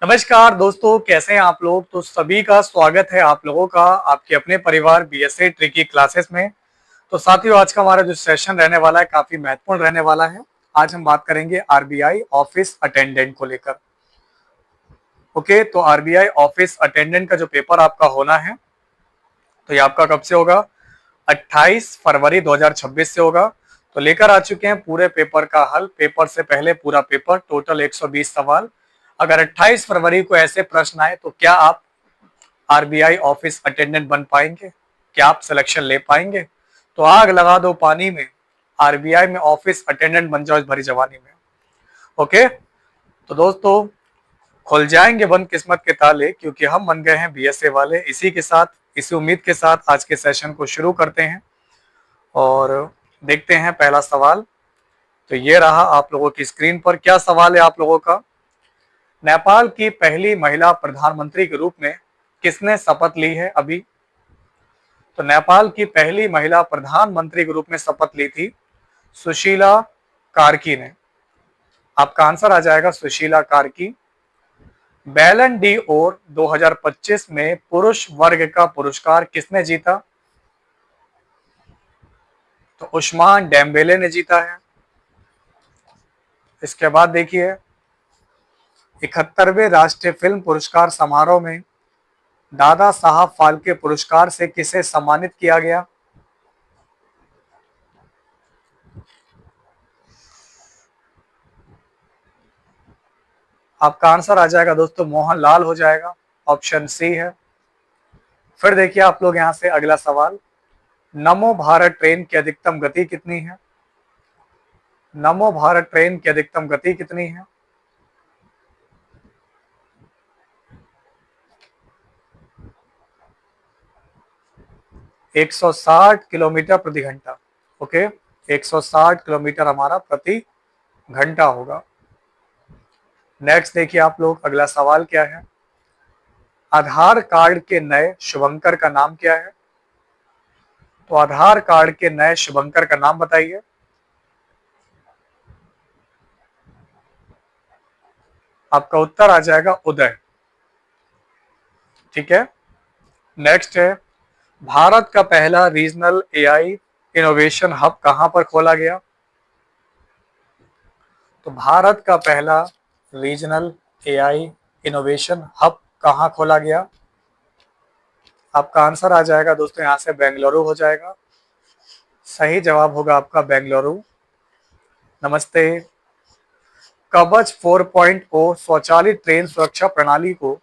नमस्कार दोस्तों, कैसे हैं आप लोग। तो सभी का स्वागत है आप लोगों का आपके अपने परिवार बीएसए ट्रिकी क्लासेस में। तो साथियों, आज का हमारा जो सेशन रहने वाला है काफी महत्वपूर्ण रहने वाला है। आज हम बात करेंगे आरबीआई ऑफिस अटेंडेंट को लेकर। ओके, तो आरबीआई ऑफिस अटेंडेंट का जो पेपर आपका होना है, तो ये आपका कब से होगा? 28 फरवरी 2026 से होगा। तो लेकर आ चुके हैं पूरे पेपर का हल। पेपर से पहले पूरा पेपर, टोटल 120 सवाल। अगर 28 फरवरी को ऐसे प्रश्न आए तो क्या आप आरबीआई ऑफिस अटेंडेंट बन पाएंगे? क्या आप सिलेक्शन ले पाएंगे? तो आग लगा दो पानी में, आरबीआई में ऑफिस अटेंडेंट बन जाओ इस भरी जवानी में। ओके, तो दोस्तों खुल जाएंगे बंद किस्मत के ताले, क्योंकि हम बन गए हैं बीएसए वाले। इसी के साथ, इसी उम्मीद के साथ आज के सेशन को शुरू करते हैं और देखते हैं पहला सवाल। तो ये रहा आप लोगों की स्क्रीन पर। क्या सवाल है आप लोगों का? नेपाल की पहली महिला प्रधानमंत्री के रूप में किसने शपथ ली है अभी? तो नेपाल की पहली महिला प्रधानमंत्री के रूप में शपथ ली थी सुशीला कार्की ने। आपका आंसर आ जाएगा सुशीला कार्की। बैलन डी ओर 2025 में पुरुष वर्ग का पुरस्कार किसने जीता? तो उस्मान डेम्बेले ने जीता है। इसके बाद देखिए, 71वें राष्ट्रीय फिल्म पुरस्कार समारोह में दादा साहब फाल्के पुरस्कार से किसे सम्मानित किया गया? आपका आंसर आ जाएगा दोस्तों मोहनलाल हो जाएगा। ऑप्शन सी है। फिर देखिए आप लोग यहां से अगला सवाल। नमो भारत ट्रेन की अधिकतम गति कितनी है? नमो भारत ट्रेन की अधिकतम गति कितनी है? एक 160 किलोमीटर प्रति घंटा। ओके, 160 किलोमीटर हमारा प्रति घंटा होगा। नेक्स्ट देखिए आप लोग, अगला सवाल क्या है? आधार कार्ड के नए शुभंकर का नाम क्या है? तो आधार कार्ड के नए शुभंकर का नाम बताइए। आपका उत्तर आ जाएगा उदय। ठीक है। नेक्स्ट है, भारत का पहला रीजनल एआई इनोवेशन हब कहां पर खोला गया? तो भारत का पहला रीजनल एआई इनोवेशन हब कहां खोला गया? आपका आंसर आ जाएगा दोस्तों यहां से बेंगलुरु हो जाएगा। सही जवाब होगा आपका बेंगलुरु। नमस्ते। कवच 4.0 स्वचालित ट्रेन सुरक्षा प्रणाली को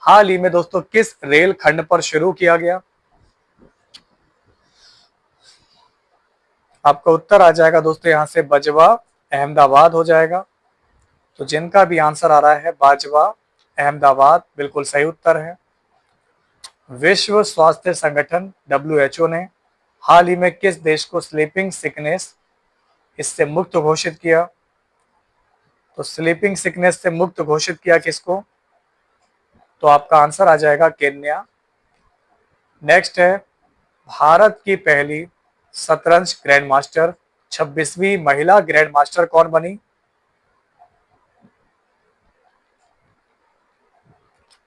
हाल ही में दोस्तों किस रेल खंड पर शुरू किया गया? आपका उत्तर आ जाएगा दोस्तों यहां से बजवा अहमदाबाद हो जाएगा। तो जिनका भी आंसर आ रहा है बाजवा अहमदाबाद, बिल्कुल सही उत्तर है। विश्व स्वास्थ्य संगठन डब्ल्यूएचओ ने हाल ही में किस देश को स्लीपिंग सिकनेस इससे मुक्त घोषित किया? तो स्लीपिंग सिकनेस से मुक्त घोषित किया किसको? तो आपका आंसर आ जाएगा केन्या। नेक्स्ट है, भारत की पहली शतरंज ग्रैंड मास्टर 26वीं महिला ग्रैंड मास्टर कौन बनी?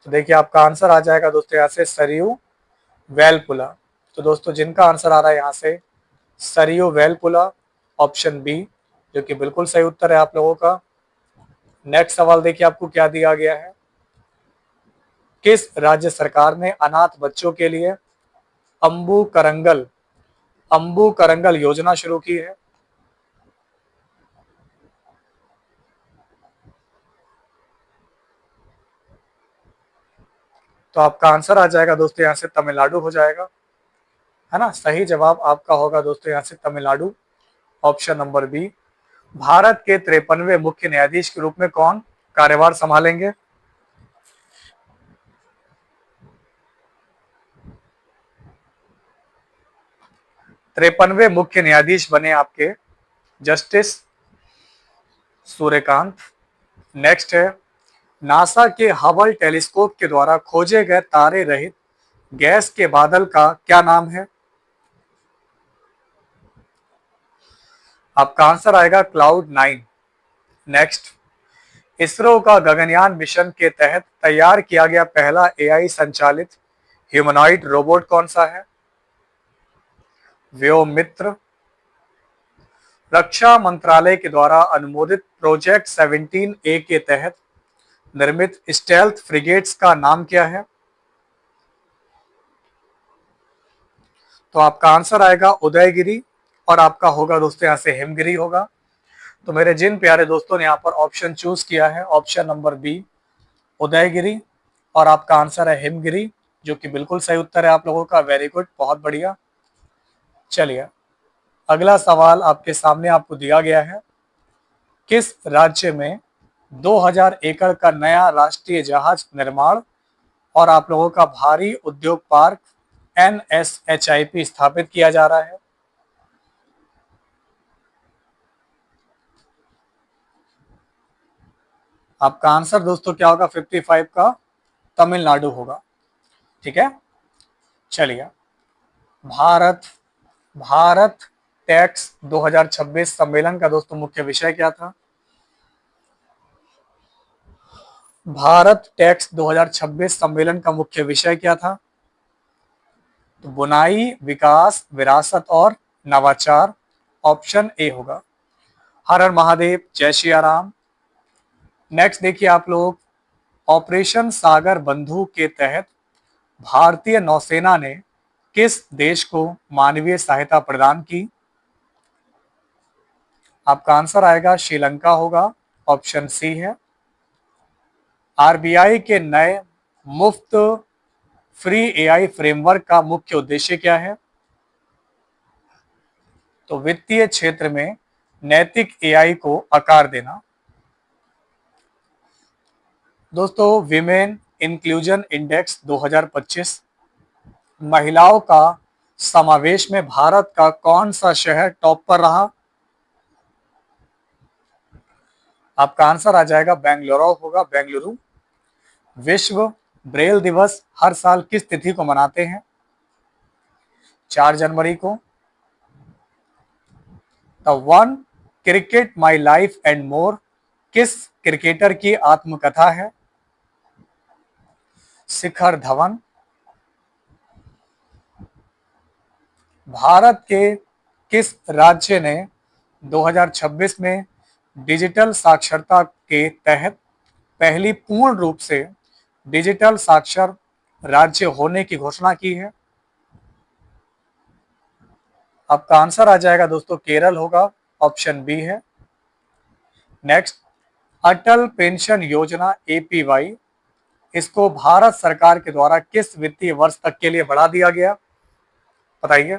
तो देखिए आपका आंसर आ जाएगा दोस्तों यहाँ से सरयू वेलपुला। तो दोस्तों जिनका आंसर आ रहा है यहाँ से सरयू वेलपुला, ऑप्शन बी, जो कि बिल्कुल सही उत्तर है आप लोगों का। नेक्स्ट सवाल देखिए आपको क्या दिया गया है। किस राज्य सरकार ने अनाथ बच्चों के लिए अंबु करंगल योजना शुरू की है? तो आपका आंसर आ जाएगा दोस्तों यहाँ से तमिलनाडु हो जाएगा, है ना। सही जवाब आपका होगा दोस्तों यहाँ से Tamil Nadu, option number B. Bharat के 53वें मुख्य न्यायाधीश के रूप में कौन कार्यभार संभालेंगे? 53वें मुख्य न्यायाधीश बने आपके जस्टिस सूर्यकांत। नेक्स्ट है, नासा के हबल टेलीस्कोप के द्वारा खोजे गए तारे रहित गैस के बादल का क्या नाम है? आपका आंसर आएगा क्लाउड 9। नेक्स्ट, इसरो का गगनयान मिशन के तहत तैयार किया गया पहला एआई संचालित ह्यूमनॉइड रोबोट कौन सा है? व्योममित्र। रक्षा मंत्रालय के द्वारा अनुमोदित प्रोजेक्ट 17A के तहत निर्मित स्टेल्थ फ्रिगेट्स का नाम क्या है? तो आपका आंसर आएगा उदयगिरी, और आपका होगा दोस्तों यहाँ से हिमगिरी होगा। तो मेरे जिन प्यारे दोस्तों ने यहाँ पर ऑप्शन चूज किया है, ऑप्शन नंबर बी उदयगिरी, और आपका आंसर है हिमगिरी, जो कि बिल्कुल सही उत्तर है आप लोगों का। वेरी गुड, बहुत बढ़िया। चलिए, अगला सवाल आपके सामने आपको दिया गया है। किस राज्य में 2000 एकड़ का नया राष्ट्रीय जहाज निर्माण और आप लोगों का भारी उद्योग पार्क NSHIP स्थापित किया जा रहा है? आपका आंसर दोस्तों क्या होगा? 55 का तमिलनाडु होगा। ठीक है, चलिए, भारत भारत टैक्स 2026 सम्मेलन का दोस्तों मुख्य विषय क्या था? भारत टैक्स 2026 सम्मेलन का मुख्य विषय क्या था? तो बुनाई, विकास, विरासत और नवाचार। ऑप्शन ए होगा। हर हर महादेव, जय श्री राम। नेक्स्ट देखिए आप लोग, ऑपरेशन सागर बंधु के तहत भारतीय नौसेना ने किस देश को मानवीय सहायता प्रदान की? आपका आंसर आएगा श्रीलंका होगा। ऑप्शन सी है। आरबीआई के नए मुफ्त फ्री एआई फ्रेमवर्क का मुख्य उद्देश्य क्या है? तो वित्तीय क्षेत्र में नैतिक एआई को आकार देना। दोस्तों, विमेन इंक्लूजन इंडेक्स 2025 महिलाओं का समावेश में भारत का कौन सा शहर टॉप पर रहा? आपका आंसर आ जाएगा बेंगलुरु होगा, बेंगलुरु। विश्व ब्रेल दिवस हर साल किस तिथि को मनाते हैं? 4 जनवरी को। The one cricket my life and more किस क्रिकेटर की आत्मकथा है? शिखर धवन। भारत के किस राज्य ने 2026 में डिजिटल साक्षरता के तहत पहली पूर्ण रूप से डिजिटल साक्षर राज्य होने की घोषणा की है? आपका आंसर आ जाएगा दोस्तों केरल होगा। ऑप्शन बी है। नेक्स्ट, अटल पेंशन योजना APY, इसको भारत सरकार के द्वारा किस वित्तीय वर्ष तक के लिए बढ़ा दिया गया? बताइए।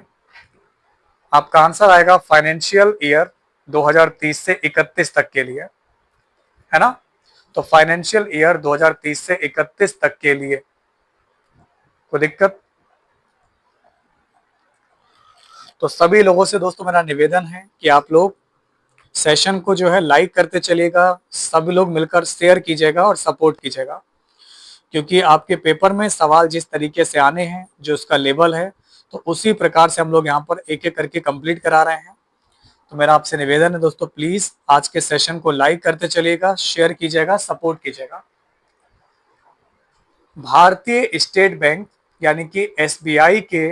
आपका आंसर आएगा फाइनेंशियल ईयर 2030 से 31 तक के लिए, है ना? तो फाइनेंशियल ईयर 2030 से 31 तक के लिए। कोई दिक्कत? तो सभी लोगों से दोस्तों मेरा निवेदन है कि आप लोग सेशन को जो है लाइक करते चलिएगा, सभी लोग मिलकर शेयर कीजिएगा और सपोर्ट कीजिएगा, क्योंकि आपके पेपर में सवाल जिस तरीके से आने हैं, जो उसका लेवल है, तो उसी प्रकार से हम लोग यहाँ पर एक एक करके कंप्लीट करा रहे हैं। तो मेरा आपसे निवेदन है दोस्तों, प्लीज आज के सेशन को लाइक करते चलिएगा, शेयर कीजिएगा, सपोर्ट कीजिएगा। भारतीय स्टेट बैंक यानी कि SBI के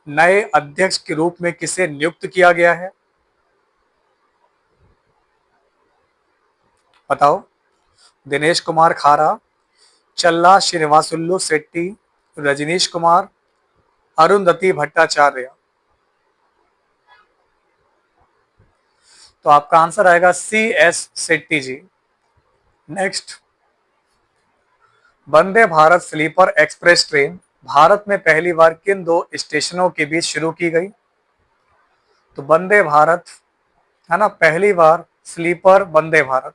नए अध्यक्ष के रूप में किसे नियुक्त किया गया है? बताओ। दिनेश कुमार खारा, चल्ला श्रीनिवासुलु शेट्टी, रजनीश कुमार, अरुंधति भट्टाचार्य। तो आपका आंसर आएगा CS Shetty ji. Next, Vande Bharat sleeper express train Bharat में पहली बार किन 2 स्टेशनों के बीच शुरू की गई? तो वंदे भारत, है ना, पहली बार स्लीपर वंदे भारत।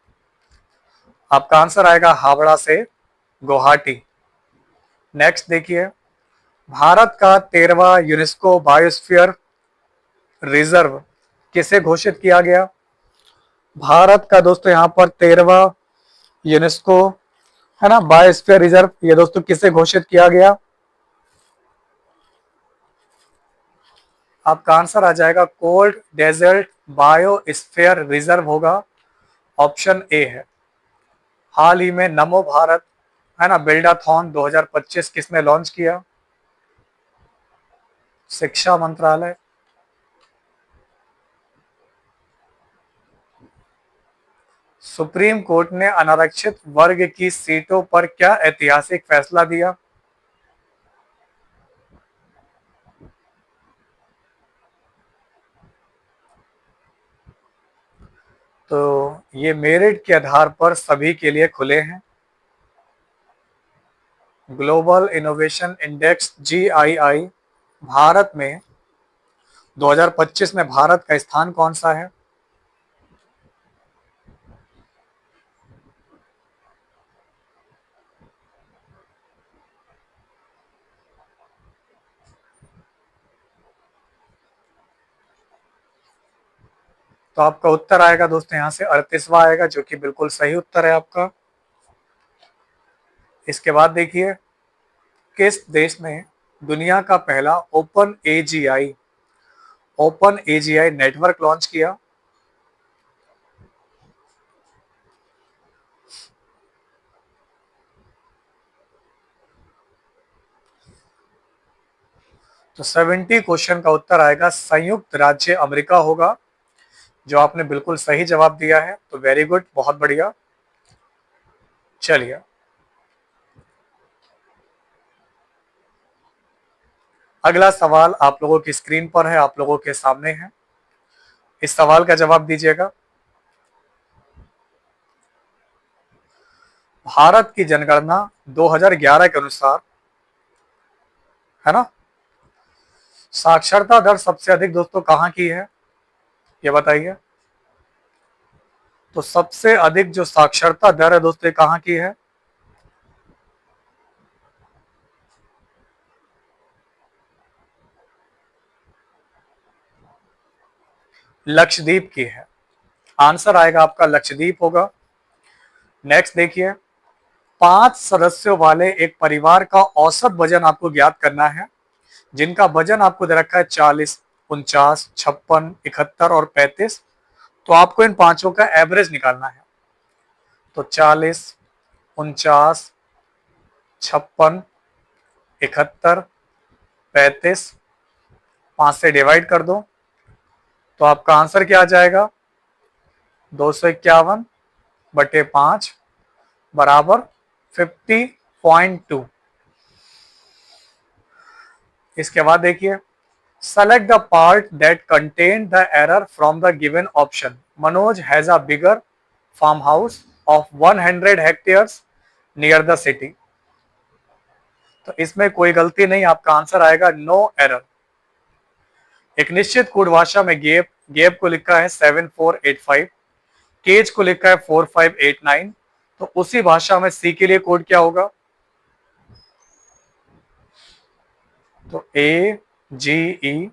आपका आंसर आएगा हावड़ा से गुवाहाटी। नेक्स्ट देखिए, भारत का 13वां यूनेस्को बायोस्फीयर रिजर्व किसे घोषित किया गया? भारत का दोस्तों यहाँ पर 13वां यूनेस्को, है ना, बायोस्फीयर रिजर्व, ये दोस्तों किसे घोषित किया गया? आपका आंसर आ जाएगा कोल्ड डेजर्ट बायोस्फीयर रिजर्व होगा। ऑप्शन ए है। हाल ही में नमो भारत, है ना, बिल्डाथॉन 2025 किसने लॉन्च किया? शिक्षा मंत्रालय। सुप्रीम कोर्ट ने अनारक्षित वर्ग की सीटों पर क्या ऐतिहासिक फैसला दिया? तो ये मेरिट के आधार पर सभी के लिए खुले हैं। Global innovation index GII Bharat में 2025 में भारत का स्थान कौन सा है? तो आपका उत्तर आएगा दोस्तों यहाँ से 38वां आएगा, जो कि बिल्कुल सही उत्तर है आपका। इसके बाद देखिए, किस देश ने दुनिया का पहला ओपन AGI नेटवर्क लॉन्च किया? तो 70 क्वेश्चन का उत्तर आएगा संयुक्त राज्य अमेरिका होगा, जो आपने बिल्कुल सही जवाब दिया है। तो वेरी गुड, बहुत बढ़िया। चलिए, अगला सवाल आप लोगों की स्क्रीन पर है, आप लोगों के सामने है। इस सवाल का जवाब दीजिएगा। भारत की जनगणना 2011 के अनुसार, है ना, साक्षरता दर सबसे अधिक दोस्तों कहां की है, ये बताइए। तो सबसे अधिक जो साक्षरता दर है दोस्तों कहां की है? लक्षद्वीप की है। आंसर आएगा आपका लक्षद्वीप होगा। नेक्स्ट देखिए, 5 सदस्यों वाले एक परिवार का औसत वजन आपको ज्ञात करना है, जिनका वजन आपको दे रखा है 40, 49, 56, 71 और 35। तो आपको इन पांचों का एवरेज निकालना है। तो 40, 49, 56, 71, 35, 5 से डिवाइड कर दो, तो आपका आंसर क्या आ जाएगा? 251/5 बराबर 50.2। इसके बाद देखिए, select the part that contain the error from the given option. Manoj has a bigger farm house of 100 hectares near the city. तो इसमें कोई गलती नहीं, आपका आंसर आएगा नो एरर। एक निश्चित कोड भाषा में गेप को लिखा है 7485, केज को लिखा है 4589। तो उसी भाषा में सी के लिए कोड क्या होगा? तो AGE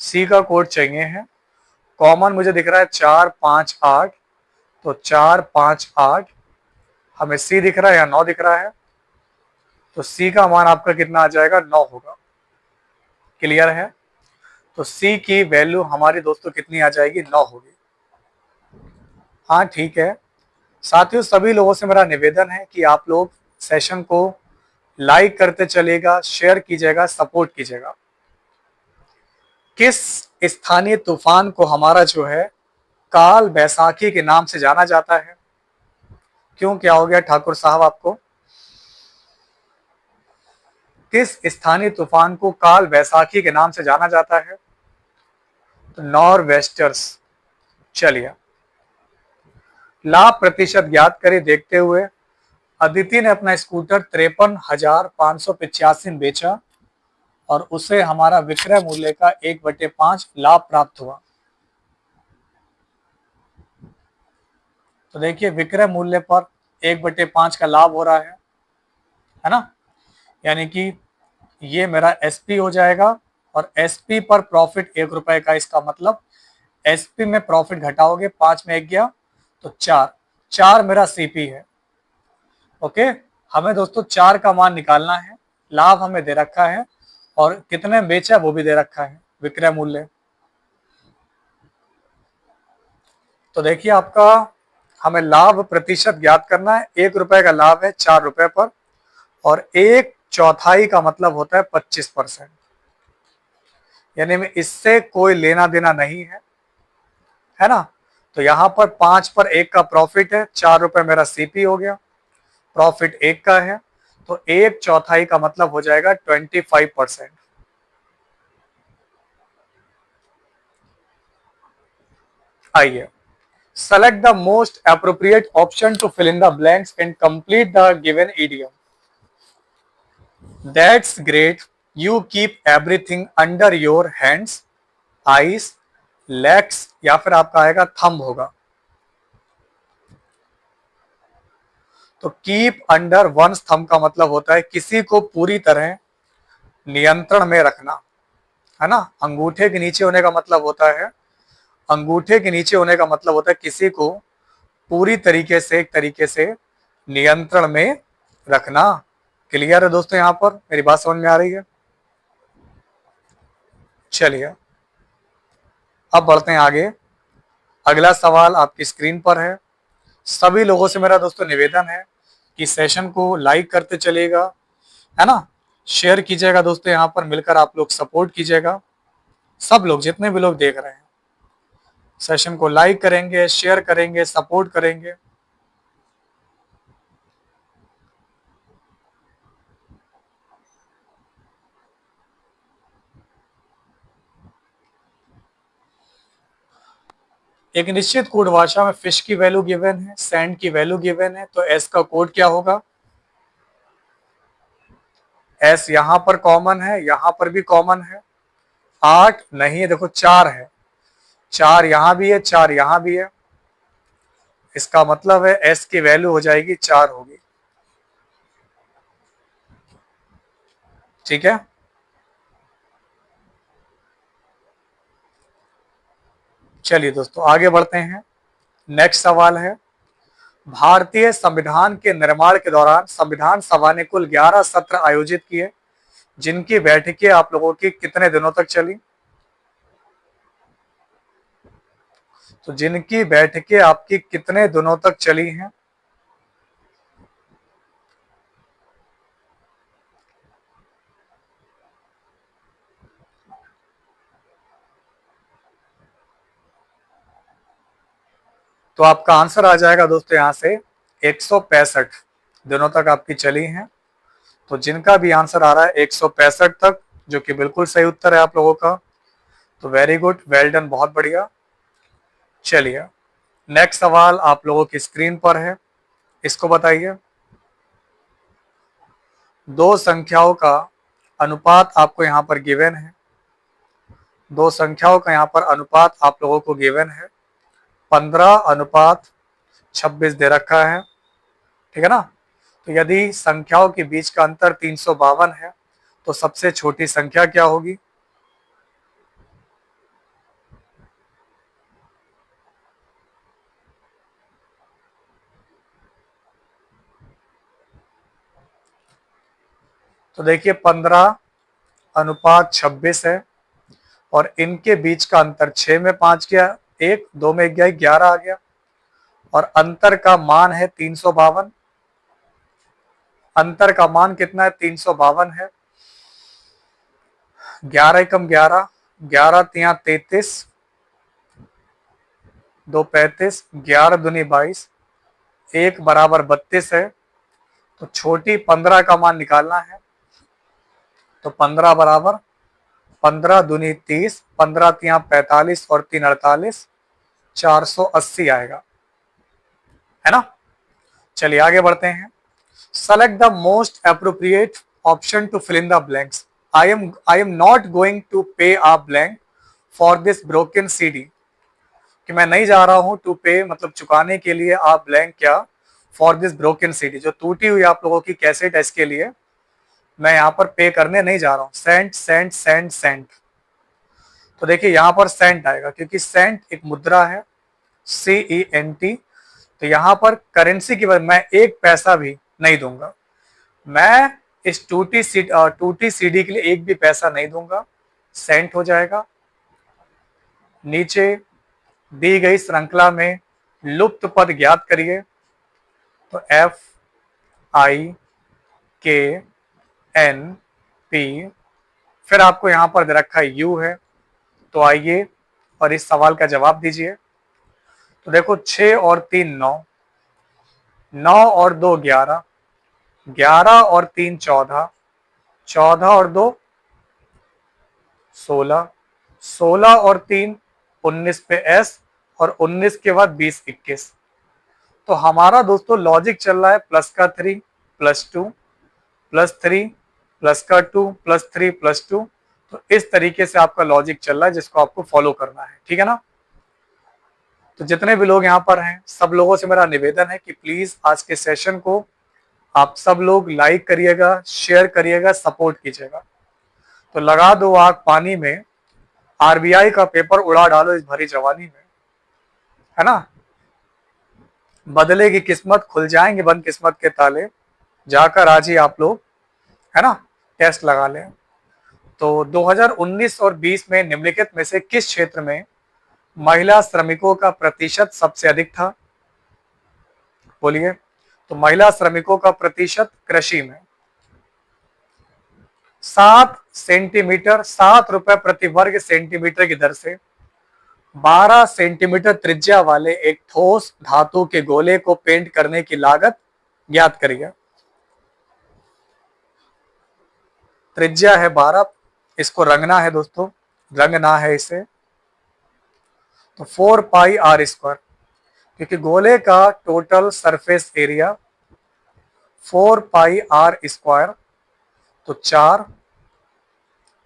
सी का कोड चाहिए है। कॉमन मुझे दिख रहा है 458, तो 458। हमें सी दिख रहा है या 9 दिख रहा है? तो सी का मान आपका कितना आ जाएगा? 9 होगा। क्लियर है? तो सी की वैल्यू हमारी दोस्तों कितनी आ जाएगी? 9 होगी। हाँ ठीक है। साथियों, सभी लोगों से मेरा निवेदन है कि आप लोग सेशन को लाइक करते चलिएगा, शेयर कीजिएगा, सपोर्ट कीजिएगा। किस स्थानीय तूफान को हमारा जो है काल बैसाखी के नाम से जाना जाता है? क्यों, क्या हो गया ठाकुर साहब आपको? किस स्थानीय तूफान को काल बैसाखी के नाम से जाना जाता है? तो नॉरवेस्टर्स। चलिए, लाभ प्रतिशत ज्ञात करें देखते हुए। अदिति ने अपना स्कूटर 53,585 में बेचा और उसे हमारा विक्रय मूल्य का 1/5 लाभ प्राप्त हुआ। तो देखिए, विक्रय मूल्य पर 1/5 का लाभ हो रहा है ना, यानी कि ये मेरा एसपी हो जाएगा। और एसपी पर प्रॉफिट 1 रुपए का, इसका मतलब एसपी में प्रॉफिट घटाओगे, 5 में 1 गया तो 4, 4 मेरा सीपी है। ओके, हमें दोस्तों 4 का मान निकालना है। लाभ हमें दे रखा है और कितने बेचा वो भी दे रखा है, विक्रय मूल्य। तो देखिए आपका हमें लाभ प्रतिशत ज्ञात करना है। 1 रुपए का लाभ है 4 रुपए पर, और 1/4 का मतलब होता है 25%, यानी में इससे कोई लेना देना नहीं है ना। तो यहाँ पर 5 पर 1 का प्रॉफिट है, 4 रुपए मेरा सीपी हो गया, प्रॉफिट 1 का है, तो 1/4 का मतलब हो जाएगा 25%। आइए, select the most appropriate option to fill in the blanks and complete the given idiom. That's great. You keep everything under your hands, eyes, legs, या फिर आपका आएगा थंब होगा। तो कीप अंडर वंस थंब का मतलब होता है किसी को पूरी तरह नियंत्रण में रखना, है ना। अंगूठे के नीचे होने का मतलब होता है, अंगूठे के नीचे होने का मतलब होता है किसी को पूरी तरीके से, एक तरीके से नियंत्रण में रखना। क्लियर है दोस्तों, यहां पर मेरी बात समझ में आ रही है? चलिए अब बढ़ते हैं आगे। अगला सवाल आपकी स्क्रीन पर है। सभी लोगों से मेरा दोस्तों निवेदन है कि सेशन को लाइक करते चलिएगा, है ना, शेयर कीजिएगा दोस्तों, यहाँ पर मिलकर आप लोग सपोर्ट कीजिएगा। सब लोग, जितने भी लोग देख रहे हैं, सेशन को लाइक करेंगे, शेयर करेंगे, सपोर्ट करेंगे। एक निश्चित कोड भाषा में फिश की वैल्यू गिवन है, सैंड की वैल्यू गिवन है, तो एस का कोड क्या होगा? एस यहां पर कॉमन है, यहां पर भी कॉमन है। 8 नहीं है, देखो 4 है, 4 यहां भी है, 4 यहां भी है। इसका मतलब है एस की वैल्यू हो जाएगी 4 होगी। ठीक है, चलिए दोस्तों आगे बढ़ते हैं। नेक्स्ट सवाल है, भारतीय संविधान के निर्माण के दौरान संविधान सभा ने कुल 11 सत्र आयोजित किए, जिनकी बैठकें आप लोगों की कितने दिनों तक चली? तो जिनकी बैठकें आपकी कितने दिनों तक चली हैं? तो आपका आंसर आ जाएगा दोस्तों यहां से 165 दिनों तक आपकी चली हैं। तो जिनका भी आंसर आ रहा है 165 तक, जो कि बिल्कुल सही उत्तर है आप लोगों का, तो वेरी गुड, वेल डन, बहुत बढ़िया। चलिए नेक्स्ट सवाल आप लोगों की स्क्रीन पर है, इसको बताइए। दो संख्याओं का अनुपात आपको यहां पर गिवन है, दो संख्याओं का यहां पर अनुपात आप लोगों को गिवन है, 15:26 दे रखा है, ठीक है ना। तो यदि संख्याओं के बीच का अंतर 352 है, तो सबसे छोटी संख्या क्या होगी? तो देखिए 15:26 है, और इनके बीच का अंतर 6 में 5 गया, 1 2 में गया, 11 आ गया, और अंतर का मान है 352। अंतर का मान कितना है? 352 है। 11 एकम 11, 11 तिया 33, 2 35, 11 दूनी 22, 1 बराबर 32 है। तो छोटी 15 का मान निकालना है, तो 15 बराबर 15 दूनी 30, 15 तिया 45 और 3 48, 480 आएगा, है ना। चलिए आगे बढ़ते हैं। Select the most appropriate option to fill in the blanks. I am not going to pay a blank for this broken CD, कि मैं नहीं जा रहा हूं टू पे मतलब चुकाने के लिए, आप ब्लैंक क्या, फॉर दिस ब्रोकन सीडी, जो टूटी हुई आप लोगों की कैसेट है, इसके लिए मैं यहां पर पे करने नहीं जा रहा हूं। सेंट सेंट सेंट सेंट, तो देखिए यहां पर सेंट आएगा क्योंकि सेंट एक मुद्रा है, CENT। तो यहां पर करेंसी की वजह मैं 1 पैसा भी नहीं दूंगा, मैं इस टूटी सीडी के लिए 1 भी पैसा नहीं दूंगा, सेंट हो जाएगा। नीचे दी गई श्रृंखला में लुप्त पद ज्ञात करिए। तो FIKNP, फिर आपको यहां पर दे रखा है U है। तो आइए और इस सवाल का जवाब दीजिए। तो देखो 6 और 3 9, 9 और 2 11, 11 और 3 14, 14 और 2 16, 16 और 3 19 पे S, और 19 के बाद 20 21। तो हमारा दोस्तों लॉजिक चल रहा है प्लस का 3 प्लस 2 प्लस 3 प्लस का 2 प्लस 3 प्लस 2। तो इस तरीके से आपका लॉजिक चल रहा है जिसको आपको फॉलो करना है, ठीक है ना। तो जितने भी लोग यहाँ पर हैं सब लोगों से मेरा निवेदन है कि प्लीज आज के सेशन को आप सब लोग लाइक करिएगा, शेयर करिएगा, सपोर्ट कीजिएगा। तो लगा दो आग पानी में, RBI का पेपर उड़ा डालो इस भरी जवानी में, है ना। बदलेगी किस्मत, खुल जाएंगे बंद किस्मत के ताले, जाकर आज ही आप लोग, है ना, टेस्ट लगा लें। तो 2019 और 20 में निम्नलिखित में से किस क्षेत्र में महिला श्रमिकों का प्रतिशत सबसे अधिक था? बोलिए। तो महिला श्रमिकों का प्रतिशत कृषि में 7 सेंटीमीटर, 7 रुपए प्रति वर्ग सेंटीमीटर की दर से 12 सेंटीमीटर त्रिज्या वाले एक ठोस धातु के गोले को पेंट करने की लागत ज्ञात करिए। त्रिज्या है 12, इसको रंगना है दोस्तों, रंगना है इसे। तो 4 पाई आर स्क्वायर, क्योंकि गोले का total surface area 4 pi r square, तो 4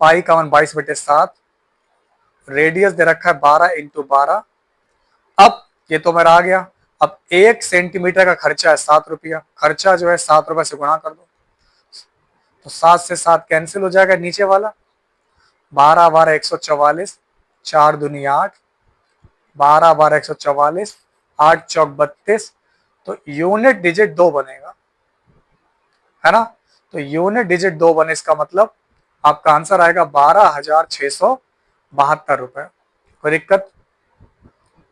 पाई का 22/7, रेडियस दे रखा है 12 इंटू 12। अब ये तो मेरा आ गया। अब 1 सेंटीमीटर का खर्चा है 7 रुपया, खर्चा जो है 7 रुपए से गुणा कर दो। तो 7 से 7 कैंसिल हो जाएगा नीचे वाला, 12 12 144, 4 दूनी 8, 12 12 144, 8 चौक 32। तो यूनिट डिजिट 2 बनेगा, है ना। तो यूनिट डिजिट 2 बने, इसका मतलब आपका आंसर आएगा 12,672 रुपए। कोई दिक्कत?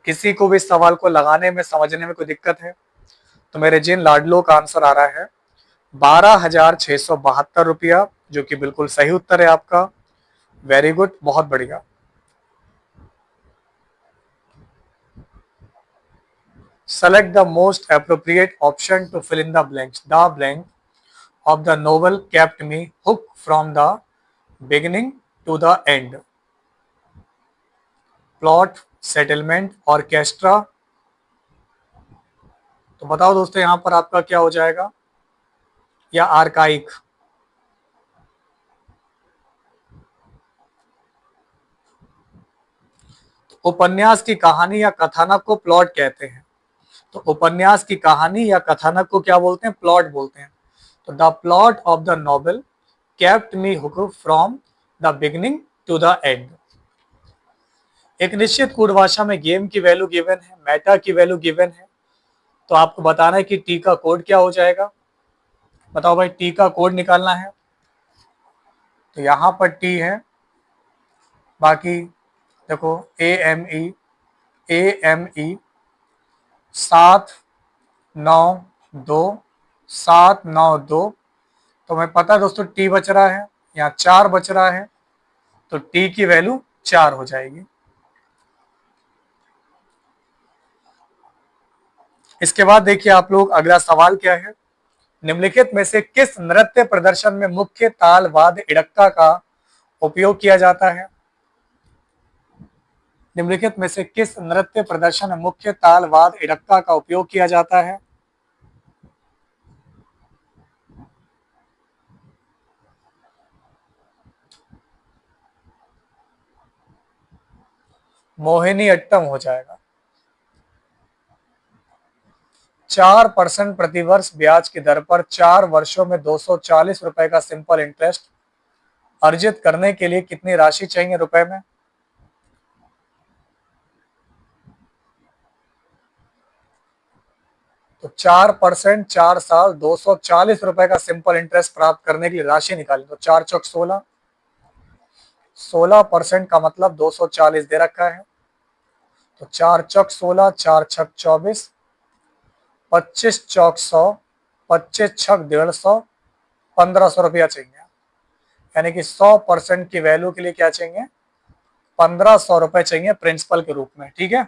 किसी को भी इस सवाल को लगाने में, समझने में कोई दिक्कत है? तो मेरे जिन लाडलों का आंसर आ रहा है 12,672 रुपया, जो कि बिल्कुल सही उत्तर है आपका। वेरी गुड, बहुत बढ़िया। Select the most appropriate option to fill in the blanks. The blank of the novel kept me hooked from the beginning to the end. Plot, settlement, orchestra. तो बताओ दोस्तों यहां पर आपका क्या हो जाएगा, या आर्काइक? उपन्यास की कहानी या कथानक को प्लॉट कहते हैं। तो उपन्यास की कहानी या कथानक को क्या बोलते हैं? प्लॉट बोलते हैं। तो the plot of the novel kept me hooked from the beginning to the end. एक निश्चित कोड भाषा में गेम की वैल्यू गिवन है, मेटा की वैल्यू गिवन है। तो आपको बताना है कि टी का कोड क्या हो जाएगा। बताओ भाई, टी का कोड निकालना है। तो यहां पर टी है, बाकी देखो ए एम ई 792 तो मैं पता है दोस्तों टी बच रहा है, यहाँ 4 बच रहा है, तो टी की वैल्यू 4 हो जाएगी। इसके बाद देखिए आप लोग, अगला सवाल क्या है। निम्नलिखित में से किस नृत्य प्रदर्शन में मुख्य ताल वाद्य इड़क्का का उपयोग किया जाता है? निम्नलिखित में से किस नृत्य प्रदर्शन में मुख्य ताल वाद्य इड़क्का का उपयोग किया जाता है? मोहिनी अट्टम हो जाएगा। 4% प्रतिवर्ष ब्याज की दर पर 4 वर्षों में 240 रुपए का सिंपल इंटरेस्ट अर्जित करने के लिए कितनी राशि चाहिए रुपए में? तो 4%, 4 साल, 240 रुपए का सिंपल इंटरेस्ट प्राप्त करने के लिए राशि निकाली। तो 4 चौक 16, 16% का मतलब 240 दे रखा है। तो 4 चौक 16, 4 छक 24, 25 चौक 100, 25 छक 150, 1500 रुपया चाहिए। यानी कि 100% की वैल्यू के लिए क्या चाहिए, 1500 रुपए चाहिए प्रिंसिपल के रूप में। ठीक है,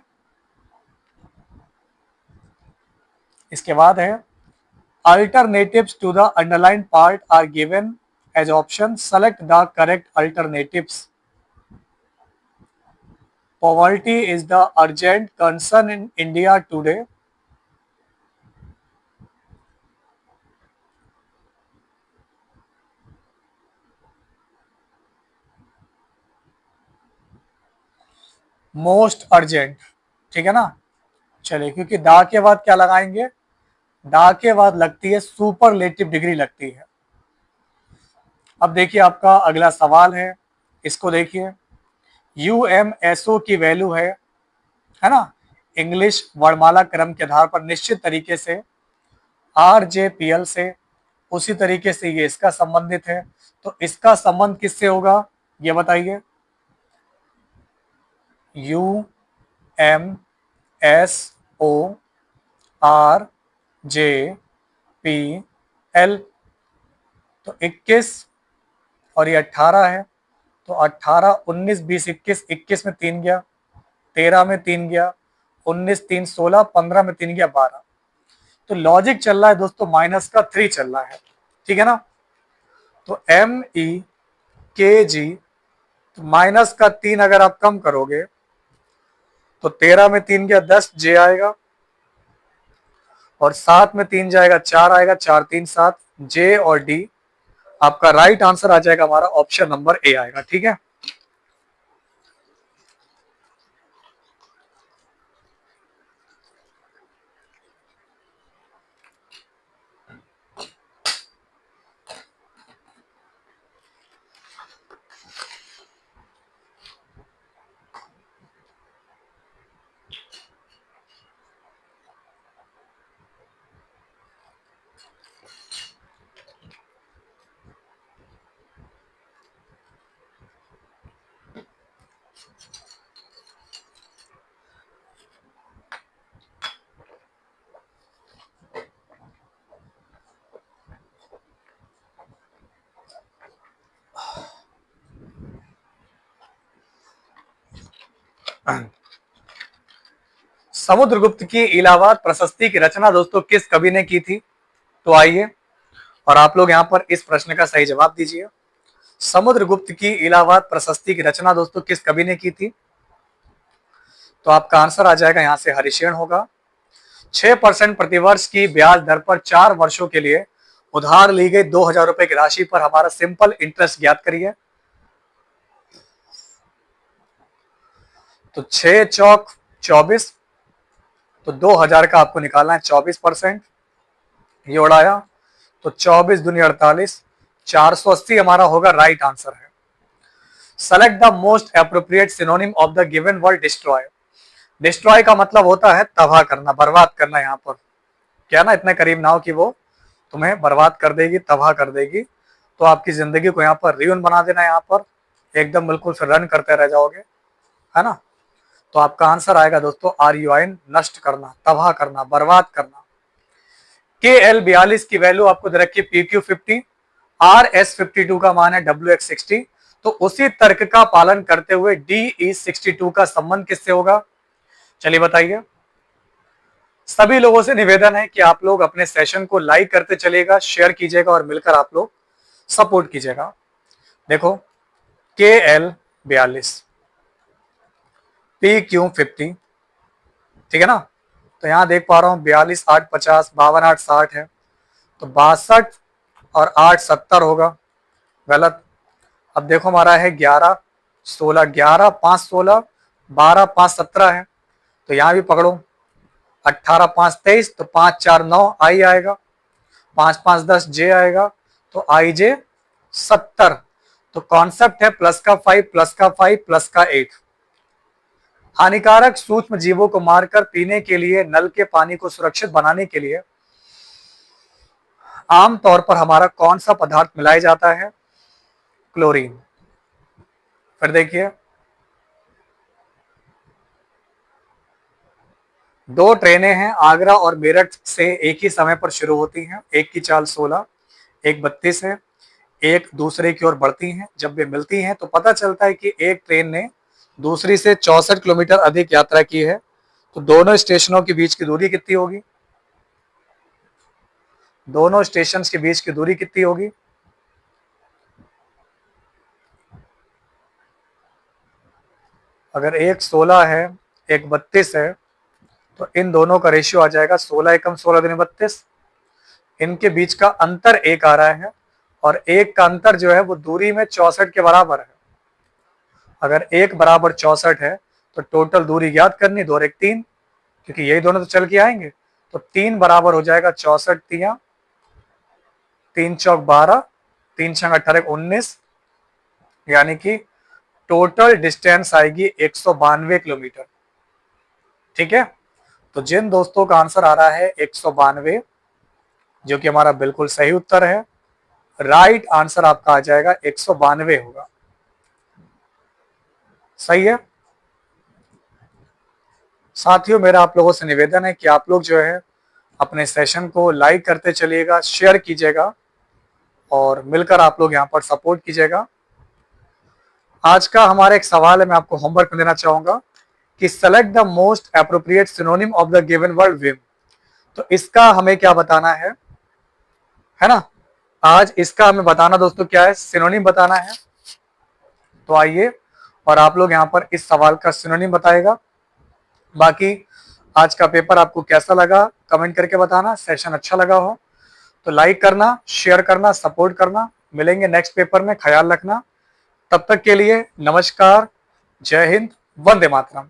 इसके बाद है alternatives to the underlined part are given as option, select the correct alternatives। Poverty is the urgent concern in India today। Most urgent, ठीक है ना। चलिए, क्योंकि दा के बाद क्या लगाएंगे, दा के बाद लगती है सुपरलेटिव डिग्री लगती है। अब देखिए आपका अगला सवाल है, इसको देखिए। यूएमएसओ की वैल्यू है ना, इंग्लिश वर्णमाला क्रम के आधार पर निश्चित तरीके से आरजेपीएल से, उसी तरीके से ये इसका संबंधित है। तो इसका संबंध किससे होगा, ये बताइए। U M S O R J P L, तो 21 और ये 18 है। तो 18, 19, 20, 21, 21 में 3 गया, 13 में 3 गया, 19, 3, 16, 15 में 3 गया, 12। तो लॉजिक चल रहा है दोस्तों माइनस का 3 चल रहा है, ठीक है ना। तो एम ई के जी, तो माइनस का 3 अगर आप कम करोगे तो 13 में 3 गया, 10 जे आएगा, और 7 में 3 जाएगा, 4 आएगा, 4, 3, 7, जे और डी। आपका राइट आंसर आ जाएगा हमारा ऑप्शन नंबर ए आएगा, ठीक है। समुद्रगुप्त की इलाहाबाद प्रशस्ति की रचना दोस्तों किस कवि ने की थी। तो आइए और आप लोग यहां पर इस प्रश्न का सही जवाब दीजिए। समुद्रगुप्त की इलाहाबाद प्रशस्ति की रचना दोस्तों किस कवि ने की थी। तो आपका आंसर आ जाएगा यहां से हरिशेन होगा। 6% प्रतिवर्ष की ब्याज दर पर 4 वर्षों के लिए उधार ली गई 2000 रुपए की राशि पर हमारा सिंपल इंटरेस्ट ज्ञात करिए। तो 6 चौक 24, तो 2000 का आपको निकालना है 24%, ये उड़ाया तो 24 दूनी 48, 480 हमारा होगा राइट आंसर है। Select the most appropriate synonym of the given word destroy. Destroy का मतलब होता है तबाह करना, बर्बाद करना। यहाँ पर क्या ना, इतने करीब ना हो कि वो तुम्हें बर्बाद कर देगी, तबाह कर देगी। तो आपकी जिंदगी को यहाँ पर रियून बना देना, यहाँ पर एकदम बिल्कुल फिर रन करते रह जाओगे, है ना। तो आपका आंसर आएगा दोस्तों RUIN, नष्ट करना, तबाह करना, बर्बाद करना। KL42 की वैल्यू आपको दे रखी है PQ50, RS52 का मान है WX60। तो उसी तर्क का पालन करते हुए DE62 का संबंध किससे होगा, चलिए बताइए। सभी लोगों से निवेदन है कि आप लोग अपने सेशन को लाइक करते चलिएगा, शेयर कीजिएगा और मिलकर आप लोग सपोर्ट कीजिएगा। देखो KL42 PQ50, ठीक है ना। तो यहां देख पा रहा हूं 42, 8, 50, 52, 8, 60 है। तो 62 और 8, 70 होगा, गलत। अब देखो हमारा है 11, 16, 11, 5, 16, 12, 5, 17 है। तो यहां भी पकड़ो 18, 5, 23, तो 5, 4, 9 आई आएगा, 5, 5, 10 जे आएगा, तो आई जे 70। तो कॉन्सेप्ट है प्लस का 5, प्लस का 5, प्लस का 8। हानिकारक सूक्ष्म जीवों को मारकर पीने के लिए नल के पानी को सुरक्षित बनाने के लिए आमतौर पर हमारा कौन सा पदार्थ मिलाया जाता है, क्लोरीन। फिर देखिए दो ट्रेनें हैं, आगरा और मेरठ से एक ही समय पर शुरू होती हैं। एक की चाल 16, एक 32 है। एक दूसरे की ओर बढ़ती हैं। जब वे मिलती हैं तो पता चलता है कि एक ट्रेन ने दूसरी से 64 किलोमीटर अधिक यात्रा की है। तो दोनों स्टेशनों के बीच की दूरी कितनी होगी? दोनों स्टेशन के बीच की दूरी कितनी होगी? अगर एक 16 है, एक 32 है, तो इन दोनों का रेशियो आ जाएगा 16 एकम 16 दूनी 32। इनके बीच का अंतर एक आ रहा है और एक का अंतर जो है वो दूरी में 64 के बराबर है। अगर एक बराबर 64 है तो टोटल दूरी याद करनी, 2 और 1 3, क्योंकि यही दोनों तो चल के आएंगे। तो 3 बराबर हो जाएगा 64 तिया, 3 चौक 12, 3 छंग 18 19, यानी कि टोटल डिस्टेंस आएगी 192 किलोमीटर। ठीक है, तो जिन दोस्तों का आंसर आ रहा है 192, जो कि हमारा बिल्कुल सही उत्तर है, राइट आंसर आपका आ जाएगा 192 होगा। सही है साथियों, मेरा आप लोगों से निवेदन है कि आप लोग जो है अपने सेशन को लाइक करते चलिएगा, शेयर कीजिएगा और मिलकर आप लोग यहाँ पर सपोर्ट कीजिएगा। आज का हमारा एक सवाल है, मैं आपको होमवर्क देना चाहूंगा कि select the most appropriate synonym of the given word Vim. तो इसका हमें क्या बताना है ना? आज इसका हमें बताना दोस्तों क्या है, सिनोनिम बताना है। तो आइए और आप लोग यहाँ पर इस सवाल का सिनोनिम बताएगा। बाकी आज का पेपर आपको कैसा लगा कमेंट करके बताना। सेशन अच्छा लगा हो तो लाइक करना, शेयर करना, सपोर्ट करना। मिलेंगे नेक्स्ट पेपर में, ख्याल रखना। तब तक के लिए नमस्कार, जय हिंद, वंदे मातरम।